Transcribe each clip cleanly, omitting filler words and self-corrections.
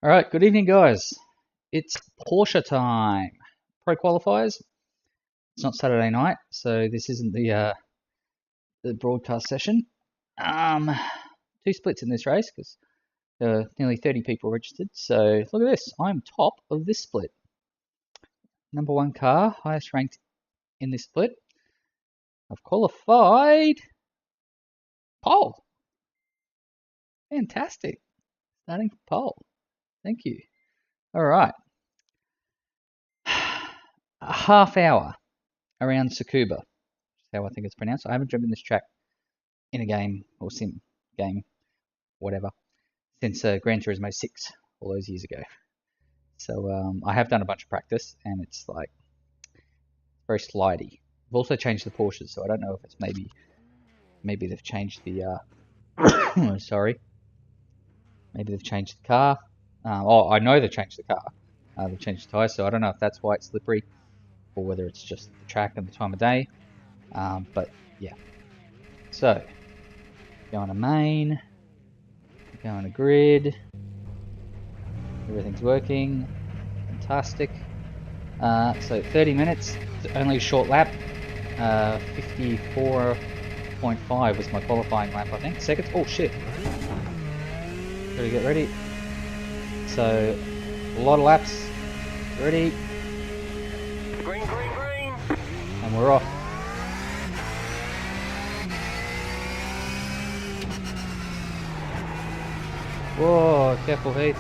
All right, good evening, guys. It's Porsche time. Pro Qualifiers. It's not Saturday night, so this isn't the broadcast session. Two splits in this race because there are nearly 30 people registered. So look at this. I'm top of this split. Number one car, highest ranked in this split. I've qualified pole. Fantastic. Starting for pole. Thank you. All right. A half hour around Tsukuba. That's how I think it's pronounced. I haven't driven this track in a game or sim game, whatever, since Gran Turismo 6 all those years ago. So I have done a bunch of practice, and it's like very slidey. I've also changed the Porsches, so I don't know if it's maybe they've changed the sorry, maybe they've changed the car. I know they've changed the car. They've changed the tyres, so I don't know if that's why it's slippery or whether it's just the track and the time of day. But yeah, so going to main, going to grid. Everything's working. Fantastic. So 30 minutes, only a short lap. 54.5 was my qualifying lap, I think. Seconds. Oh shit. Gotta get ready. So a lot of laps. Ready. Green, green, green. And we're off. Whoa, careful, Heath.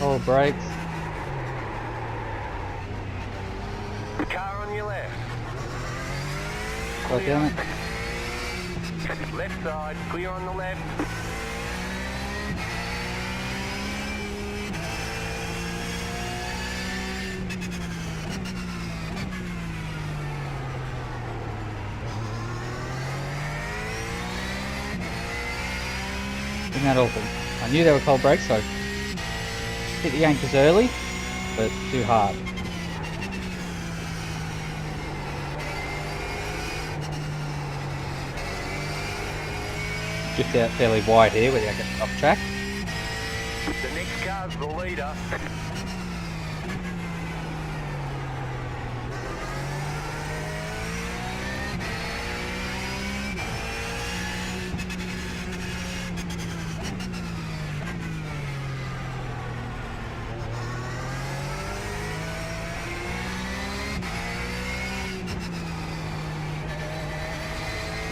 Oh, brakes. Car on your left. God damn it. Left side, clear on the left. Isn't that awful? I knew they were cold brakes, so I hit the anchors early, but too hard. Drift out fairly wide here without getting off track. The next car's the leader.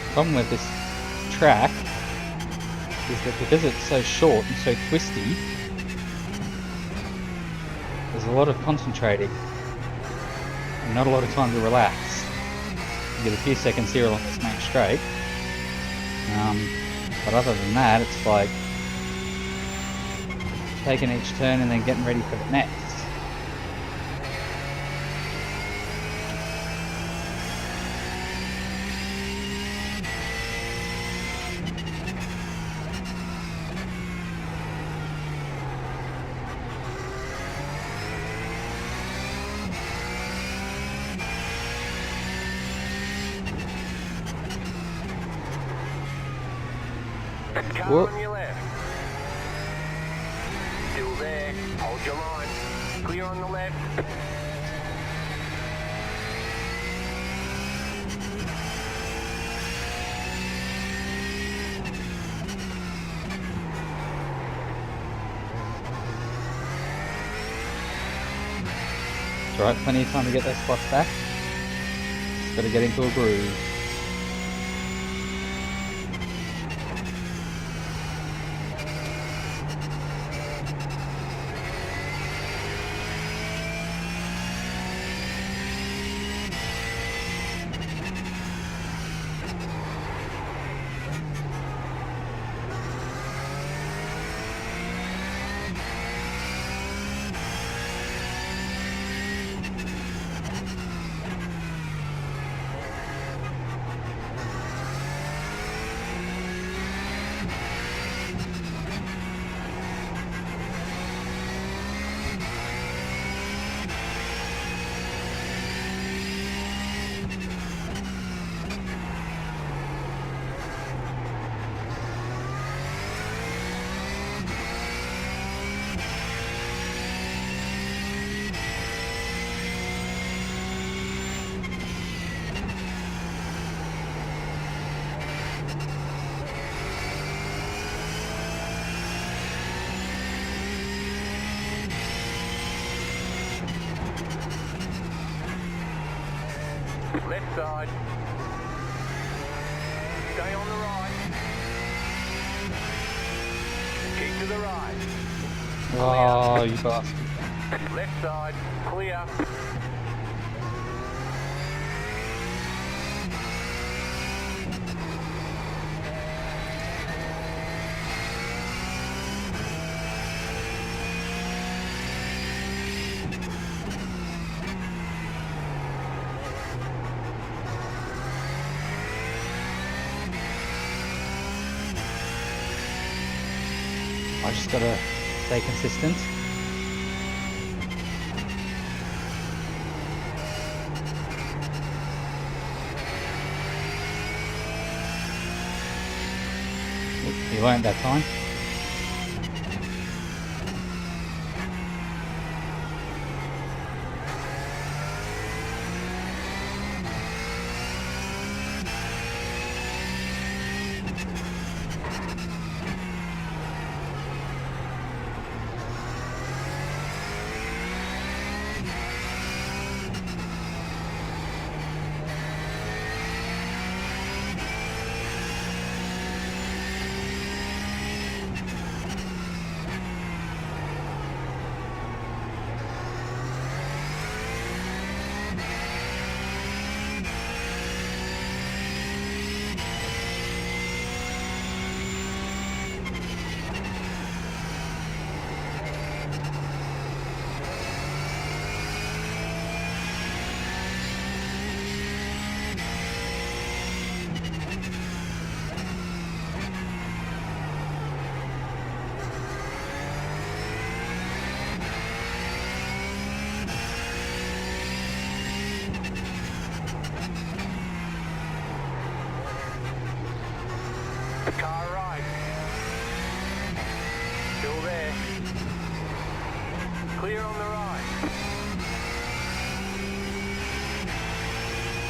The problem with this track is that because it's so short and so twisty, there's a lot of concentrating and not a lot of time to relax. You get a few seconds here along this main straight, but other than that, it's like taking each turn and then getting ready for the next. Car Whoop. on your left. Still there. Hold your line. Clear on the left. It's alright, plenty of time to get those spots back. Just gotta get into a groove. Left side. Stay on the right. Keep to the right. Oh, you bastard. Left side. Clear. I just gotta stay consistent. Oop, you weren't that time. Car right. Still there. Clear on the right.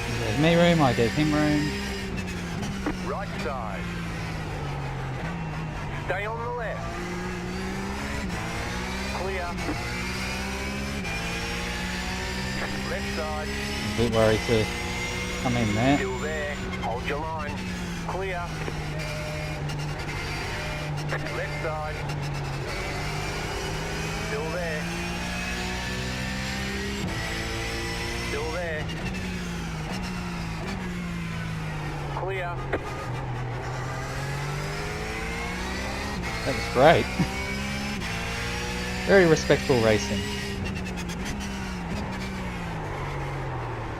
He gave me room, I gave him room. Right side. Stay on the left. Clear. Left side. A bit worried to come in there. Still there. Hold your line. Clear. Left side. Still there. Still there. Clear. That was great. Very respectful racing.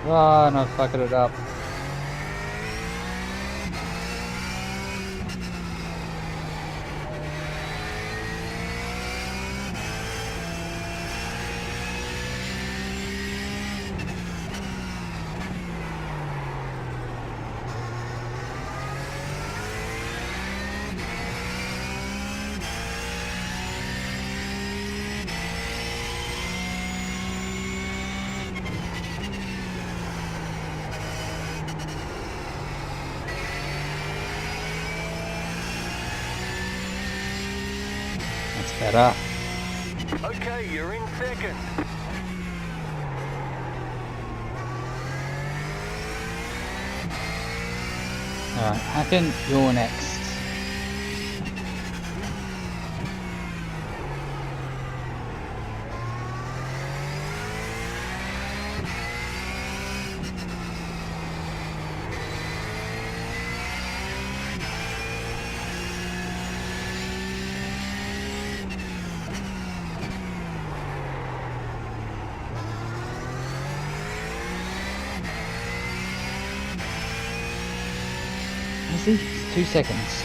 Oh, and I fucked it up. That's better. Okay, you're in second. Alright, Hacken, you're next. Easy, 2 seconds.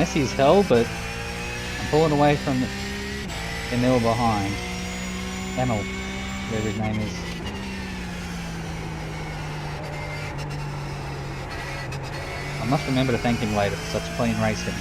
messy as hell, but I'm pulling away from the mill behind. Emil, whatever his name is. I must remember to thank him later for such clean racing.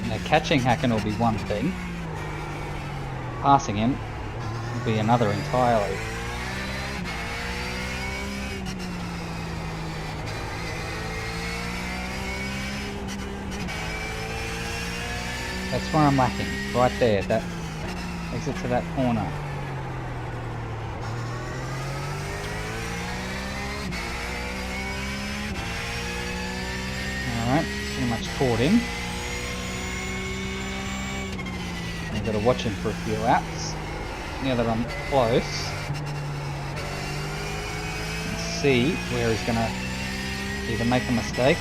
Now, catching Hacken will be one thing, passing him will be another entirely. That's where I'm lacking, right there, that exit to that corner. Alright, pretty much caught him. I've got to watch him for a few laps. Now that I'm close, and see where he's going to either make a mistake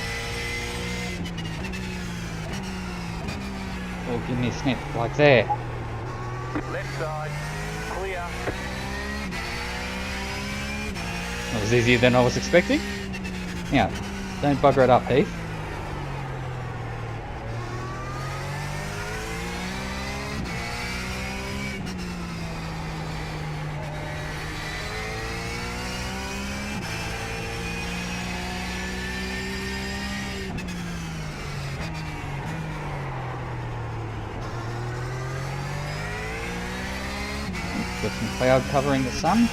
or give me a snip, like there. Left side, clear. That was easier than I was expecting. Now, don't bugger it up, Heath. Got some cloud covering the sun.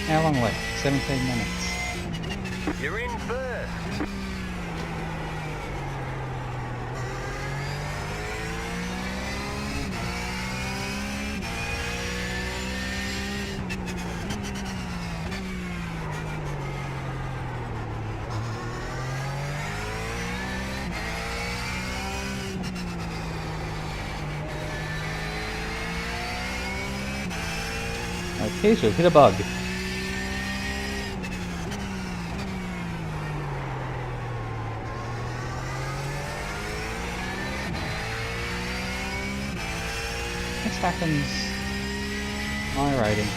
How long left? 17 minutes. You're in first. Okay, so hit a bug. What's happens? My rating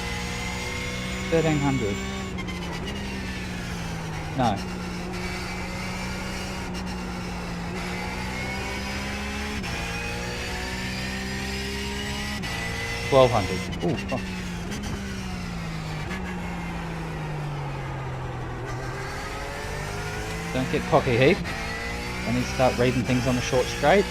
1300. No. 1200. Ooh, fuck. Don't get cocky, Heath. When you start reading things on the short straight.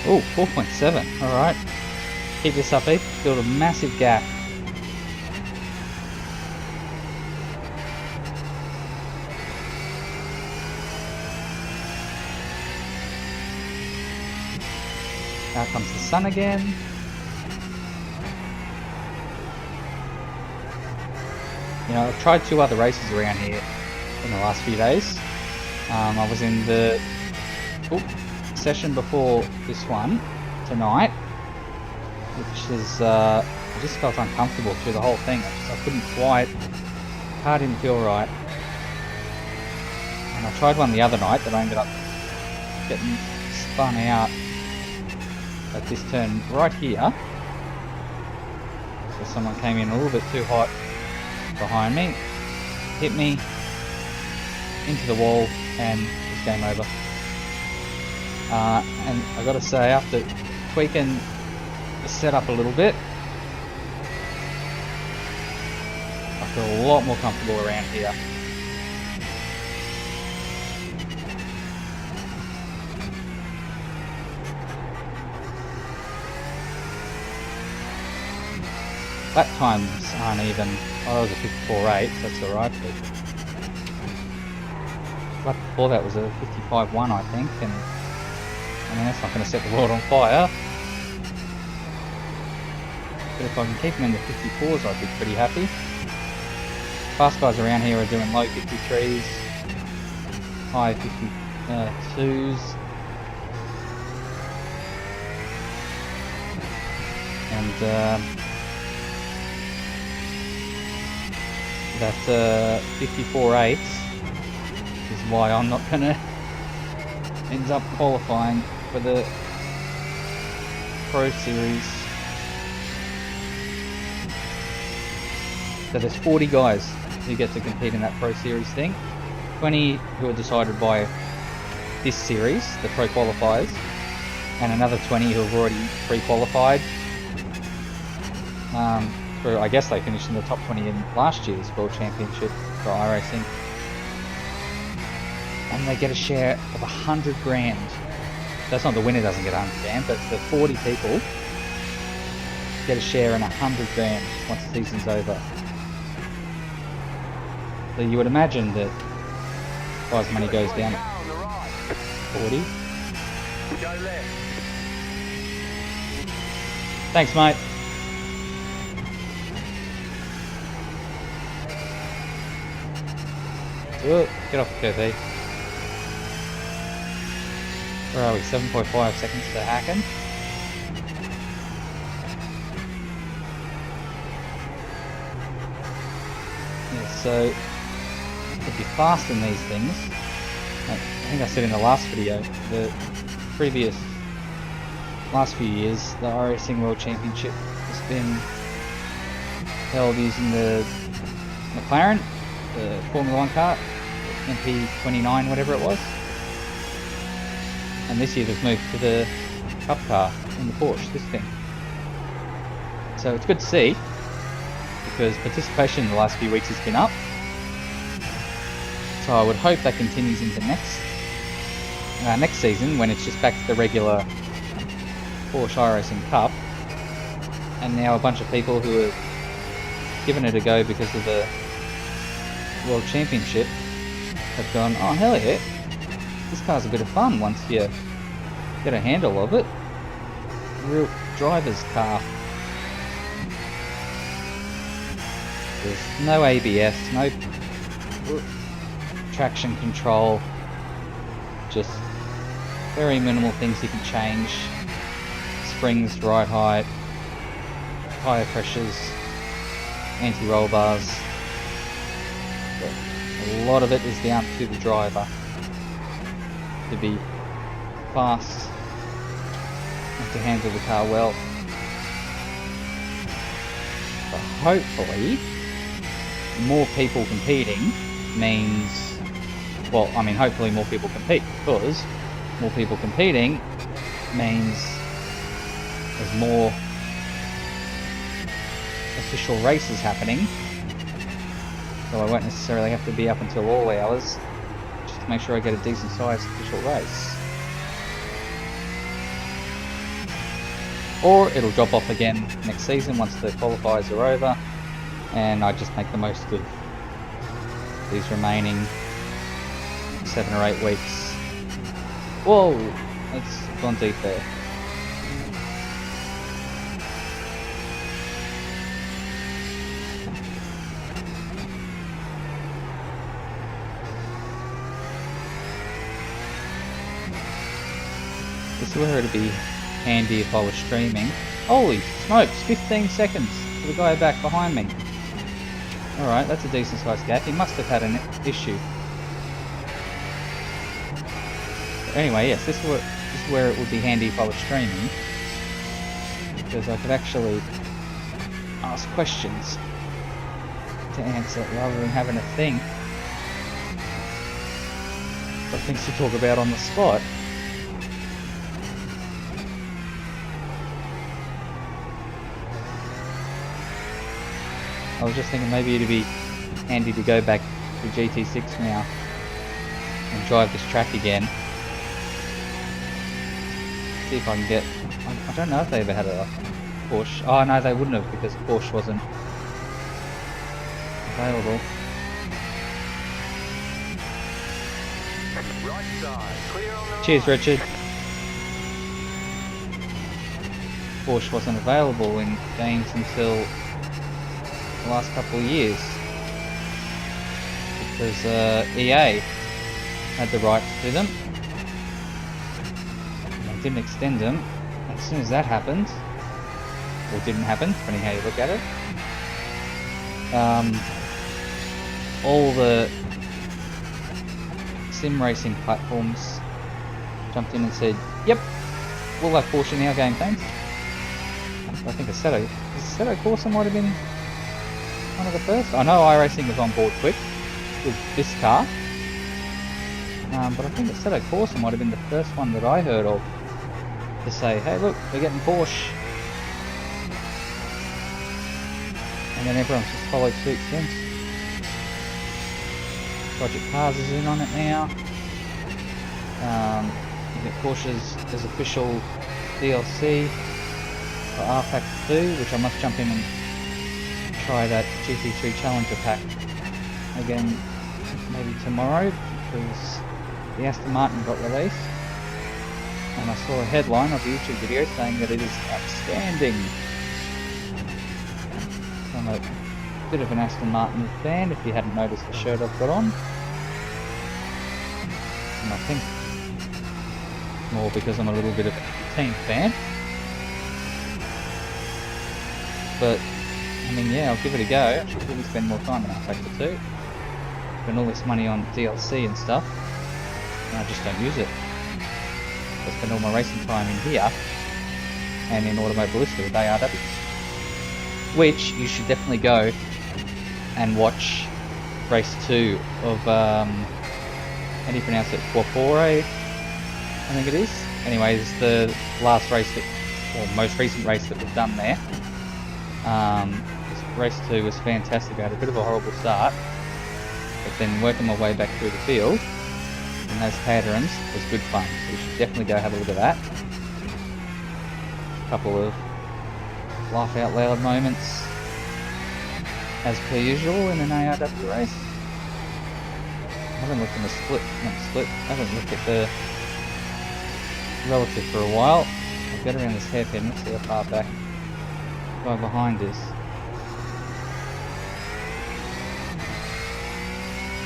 Oh, 4.7. Alright. Keep this up, Heath. Build a massive gap. Out comes the sun again. You know, I've tried 2 other races around here in the last few days. I was in the session before this one tonight, which is I just felt uncomfortable through the whole thing. I couldn't quite, car didn't feel right. And I tried one the other night that I ended up getting spun out at this turn right here. So someone came in a little bit too hot behind me, hit me into the wall, and it's game over. And I gotta say, after tweaking the setup a little bit, I feel a lot more comfortable around here. Lap times aren't even, oh, that was a 54.8, so that's alright, but lap before that was a 55.1, I think, and I mean, that's not going to set the world on fire. But if I can keep them in the 54s, I'd be pretty happy. Fast guys around here are doing low 53s, high 52s. And that 54.8 is why I'm not going to end up qualifying for the Pro Series. So there's 40 guys who get to compete in that Pro Series thing. 20 who are decided by this series, the Pro Qualifiers, and another 20 who have already pre-qualified. I guess they finished in the top 20 in last year's World Championship for iRacing. And they get a share of 100 grand. That's not the winner doesn't get 100 grand, but the 40 people get a share in 100 grand once the season's over. So you would imagine that prize money goes down at 40. Thanks, mate. Whoa, get off the curve, eh? Where are we? 7.5 seconds to Hacken. Yeah, so if you're fast in these things, I think I said in the last video, the previous last few years, the iRacing World Championship has been held using the McLaren, the Formula 1 car, MP29, whatever it was. And this year they've moved to the Cup car in the Porsche, this thing. So it's good to see, because participation in the last few weeks has been up. So I would hope that continues into next season, when it's just back to the regular Porsche iRacing Cup. And now a bunch of people who have given it a go because of the World Championship have gone, oh hell yeah, this car's a bit of fun once you get a handle of it. Real driver's car. There's no ABS, no traction control, just very minimal things you can change. Springs, ride height, tire pressures, anti-roll bars. But a lot of it is down to the driver to be fast and to handle the car well. But hopefully more people competing means, well, I mean hopefully more people compete, because more people competing means there's more official races happening. So I won't necessarily have to be up until all hours just to make sure I get a decent sized official race. Or it'll drop off again next season once the qualifiers are over, and I just make the most of these remaining 7 or 8 weeks. Whoa, that's gone deep there. This is where it'd be handy if I was streaming. Holy smokes, 15 seconds for the guy back behind me. Alright, that's a decent sized gap. He must have had an issue. But anyway, yes, this is where it would be handy if I was streaming. Because I could actually ask questions to answer rather than having a thing. Got things to talk about on the spot. I was just thinking maybe it'd be handy to go back to GT6 now and drive this track again. See if I can get... I don't know if they ever had a Porsche. Oh no, they wouldn't have because Porsche wasn't available. Right side, clear on the Cheers, right. Richard. Porsche wasn't available in games until the last couple of years because EA had the rights to them. They didn't extend them. As soon as that happened, or didn't happen, depending how you look at it, all the sim racing platforms jumped in and said, yep, we'll have Porsche in our game, thanks. I think Assetto Corsa might have been one of the first. I know iRacing was on board quick with this car, but I think Assetto Corsa might have been the first one that I heard of to say, hey look, we're getting Porsche. And then everyone's just followed suit since. Project Cars is in on it now. You get Porsche's as official DLC for R-Factor 2, which I must jump in and try that GT3 Challenger pack again maybe tomorrow, because the Aston Martin got released and I saw a headline of a YouTube video saying that it is outstanding. I'm a bit of an Aston Martin fan, if you hadn't noticed the shirt I've got on. And I think more because I'm a little bit of a team fan. But, I mean, yeah, I'll give it a go. I should really spend more time in R-Factor 2. Spend all this money on DLC and stuff, and I just don't use it. I spend all my racing time in here, and in Automobilista with ARWs. Which, you should definitely go and watch race 2 of, how do you pronounce it? Qualifiers, I think it is. Anyways, the last race that, or most recent race that was done there. Race 2 was fantastic. I had a bit of a horrible start, but then working my way back through the field in those patterns was good fun. So you should definitely go have a look at that. A couple of laugh out loud moments, as per usual in an ARW race. I haven't looked at the I haven't looked at the relative for a while. I'll get around this hairpin, let's see how far back the guy behind is.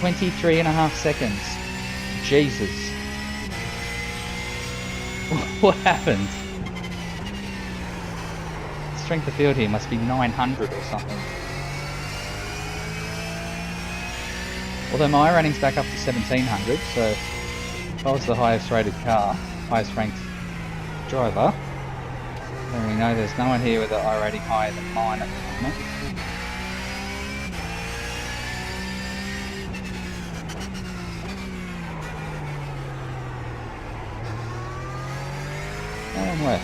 23.5 seconds. Jesus. What happened? Strength of field here must be 900 or something. Although my running's back up to 1700, so if I was the highest rated car, highest ranked driver, then we know there's no one here with an I rating higher than mine at the moment. And where?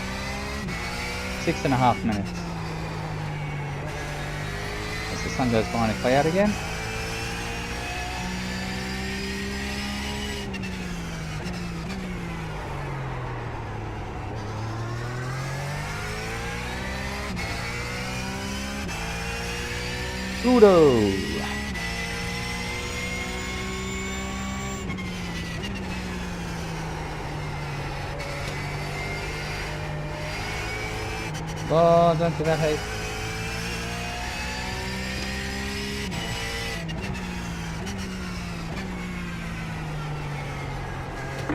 6.5 minutes. As the sun goes behind a cloud again. Udo! Oh, don't do that, hey.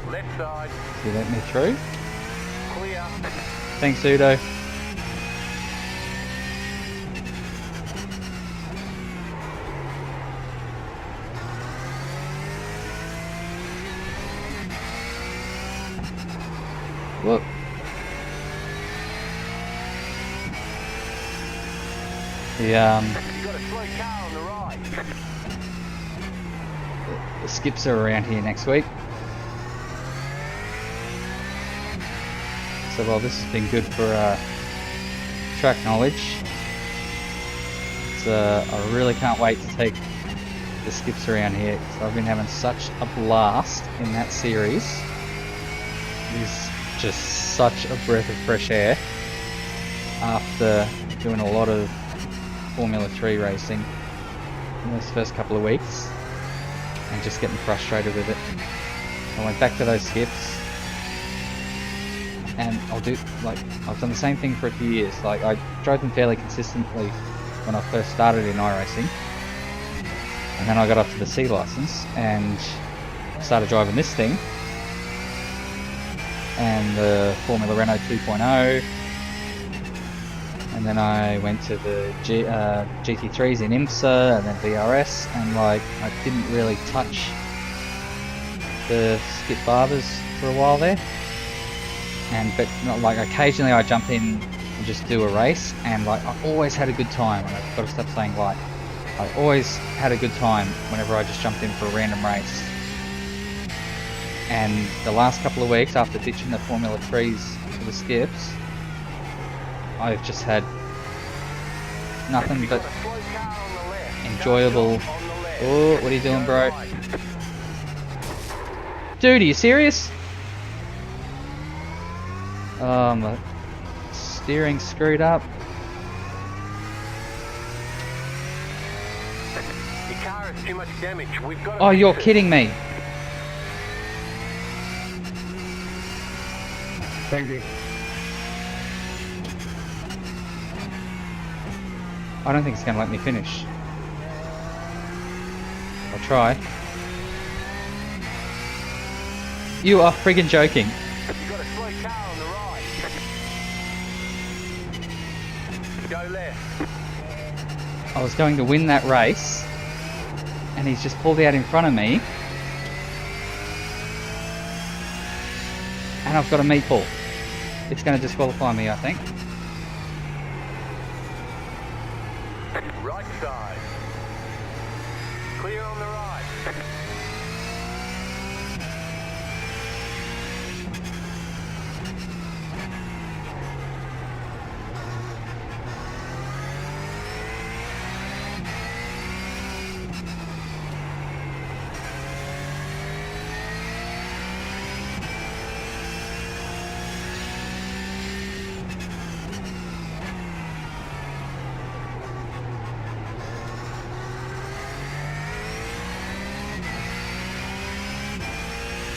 Left side. You let me through? Thanks, Udo. Whoop. You got a slow car on the right. The skips are around here next week. So while this has been good for track knowledge, I really can't wait to take the skips around here. So I've been having such a blast in that series. It is just such a breath of fresh air after doing a lot of Formula 3 racing in those first couple of weeks and just getting frustrated with it. I went back to those skips and I've done the same thing for a few years. Like, I drove them fairly consistently when I first started in iRacing, and then I got up to the C license and started driving this thing and the Formula Renault 2.0, and then I went to the GT3s in IMSA and then VRS, and like I didn't really touch the skip barbers for a while there. But like occasionally I jump in and just do a race, and like I always had a good time. And I've got to stop saying like. I always had a good time whenever I just jumped in for a random race. And the last couple of weeks after ditching the Formula 3s for the skips, I've just had nothing but enjoyable... Oh, what are you doing, bro? Dude, are you serious? My steering screwed up. Your car has too much damage. We've got. Oh, you're kidding me. Thank you. I don't think it's going to let me finish. I'll try. You are friggin' joking. You've got a slow car on the right. Go left. I was going to win that race, and he's just pulled out in front of me, and I've got a meat pull. It's going to disqualify me, I think. Right side. Clear on the right.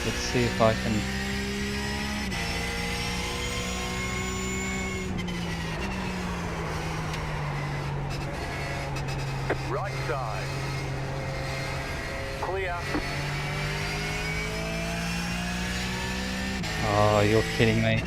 Let's see if I can... Right side. Clear. Oh, you're kidding me.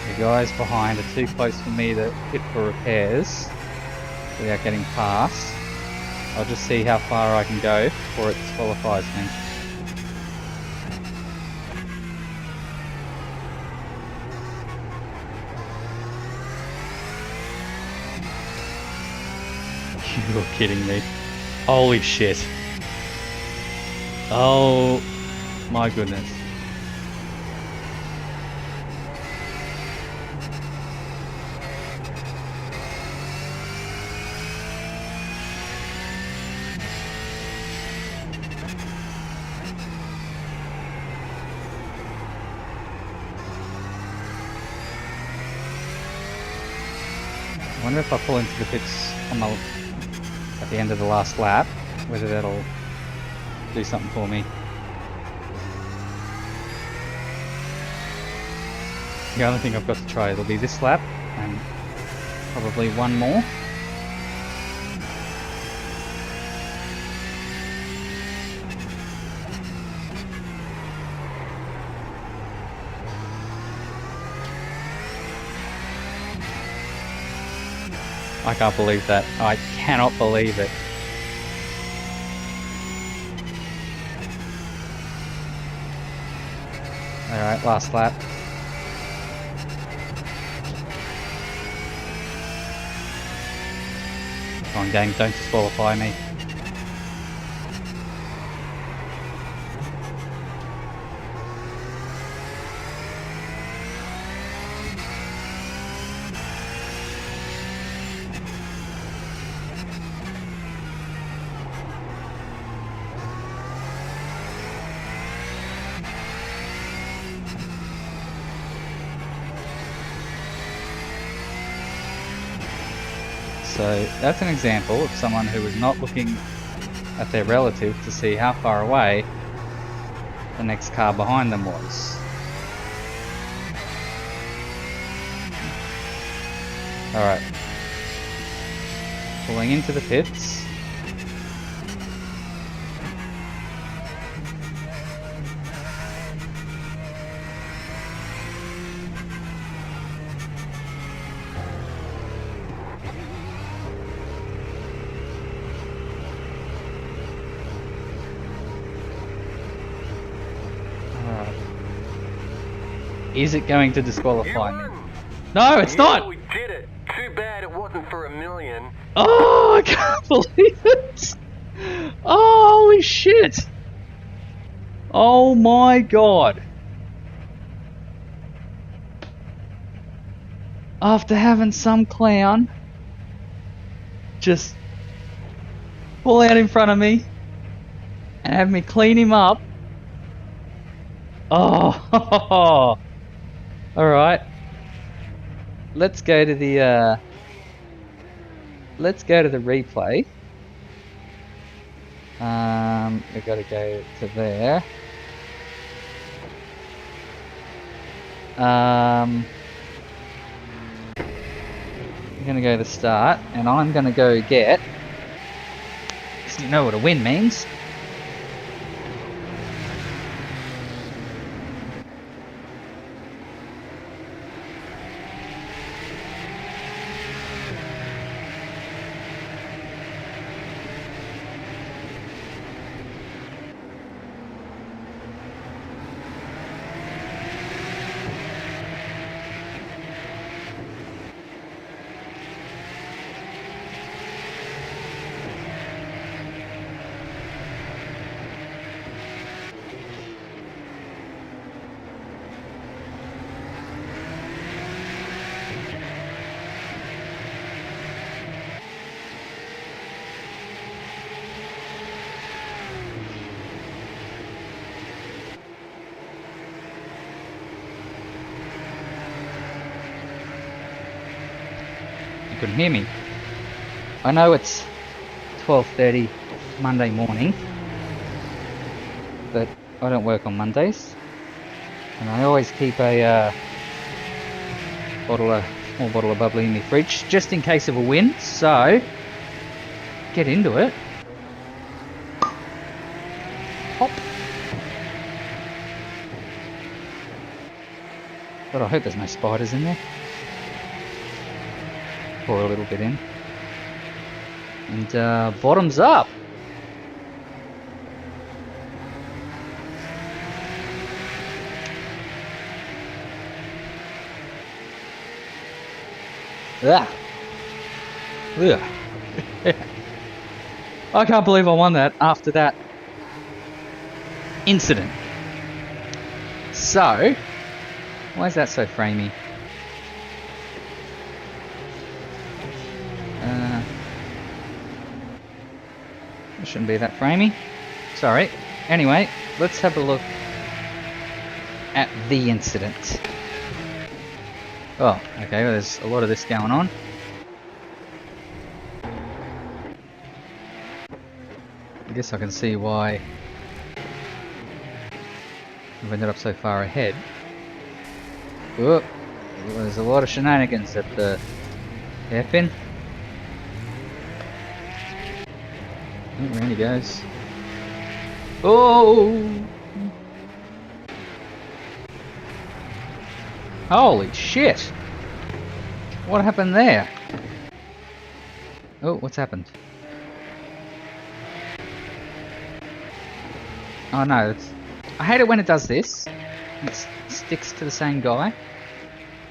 The guys behind are too close for me to hit for repairs without getting past. I'll just see how far I can go before it disqualifies me. You're kidding me. Holy shit. Oh my goodness. I wonder if I pull into the pits on at the end of the last lap, whether that'll do something for me. The only thing I've got to try will be this lap and probably one more. I can't believe that. I cannot believe it. Alright, last lap. Come on, game, don't disqualify me. So that's an example of someone who was not looking at their relative to see how far away the next car behind them was. Alright. Pulling into the pits. Is it going to disqualify me? No, it's not! We did it! Too bad it wasn't for $1 million. Oh, I can't believe it! Oh, holy shit! Oh my god! After having some clown just pull out in front of me and have me clean him up. Oh, alright. Let's go to the replay. We've got to go to there. I'm gonna go to start, and I'm gonna go get, because you know what a win means. You couldn't hear me. I know it's 12:30 Monday morning, but I don't work on Mondays, and I always keep a small bottle of bubbly in my fridge just in case of a win. So get into it. Hop. But I hope there's no spiders in there. Pour a little bit in. And bottoms up. Ah. Ugh. I can't believe I won that after that incident. So, why is that so framey? It shouldn't be that framey. Sorry. Anyway, let's have a look at the incident. Oh, okay, well, there's a lot of this going on. I guess I can see why I've ended up so far ahead. Whoop. there's a lot of shenanigans at the hairpin. Oh, around he goes. Oh! Holy shit! What happened there? Oh, what's happened? Oh no, I hate it when it does this. It sticks to the same guy.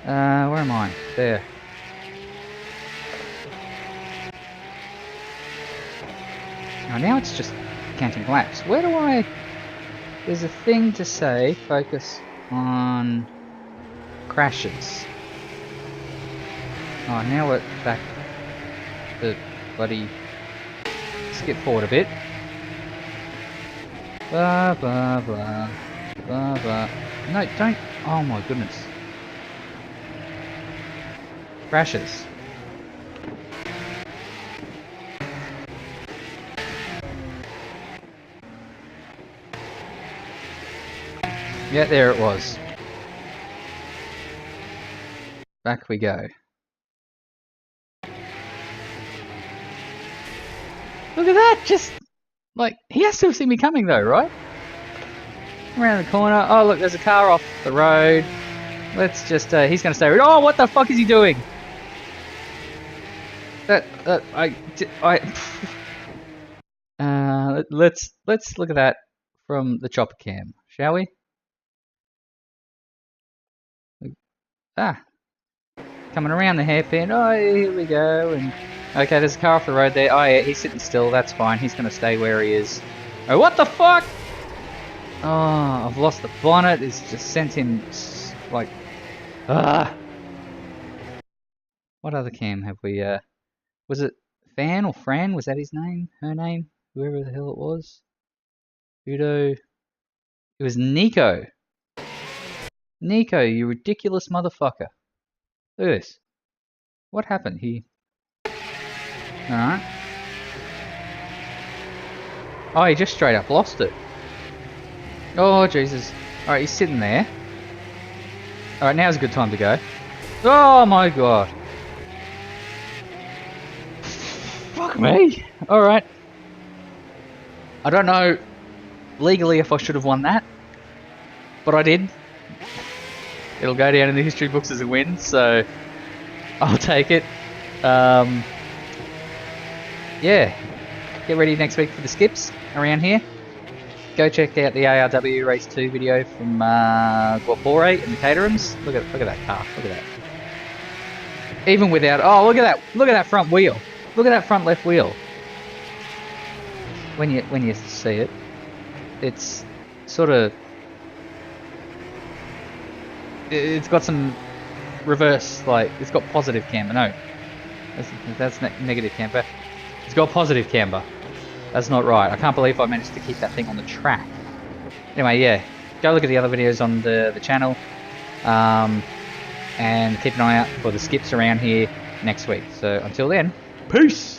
Where am I? There. Oh, now it's just counting laps. Where do I... There's a thing to say, focus on crashes. Oh, now we're back to bloody... Skip forward a bit. Blah, blah, blah. Blah, blah. No, don't... Oh my goodness. Crashes. Yeah, there it was. Back we go. Look at that! Just... Like, he has to have seen me coming though, right? Around the corner. Oh, look, there's a car off the road. Let's just, he's gonna stay. Oh, what the fuck is he doing? Let's look at that from the chopper cam, shall we? Ah. Coming around the hairpin. Oh, here we go. And okay, there's a car off the road there. Oh yeah, he's sitting still. That's fine. He's gonna stay where he is. Oh, what the fuck? Oh, I've lost the bonnet. It's just sent him like... Ah. What other cam have we, was it Fan or Fran? Was that his name? Her name? Whoever the hell it was? Udo. It was Nico. Nico, you ridiculous motherfucker. Look at this. What happened? He... Alright. Oh, he just straight up lost it. Oh, Jesus. Alright, he's sitting there. Alright, now's a good time to go. Oh my god. Fuck me. Alright. I don't know legally if I should have won that, but I did. It'll go down in the history books as a win, so I'll take it. Yeah. Get ready next week for the skips around here. Go check out the ARW Race 2 video from Guapore in the Caterhams. Look at that car. Look at that. Even without... Oh, look at that. Look at that front wheel. Look at that front left wheel. When you see it, it's sort of... It's got some reverse, like, it's got positive camber. No, that's negative camber. It's got positive camber. That's not right. I can't believe I managed to keep that thing on the track. Anyway, yeah, go look at the other videos on the channel, and keep an eye out for the skips around here next week. So until then, peace!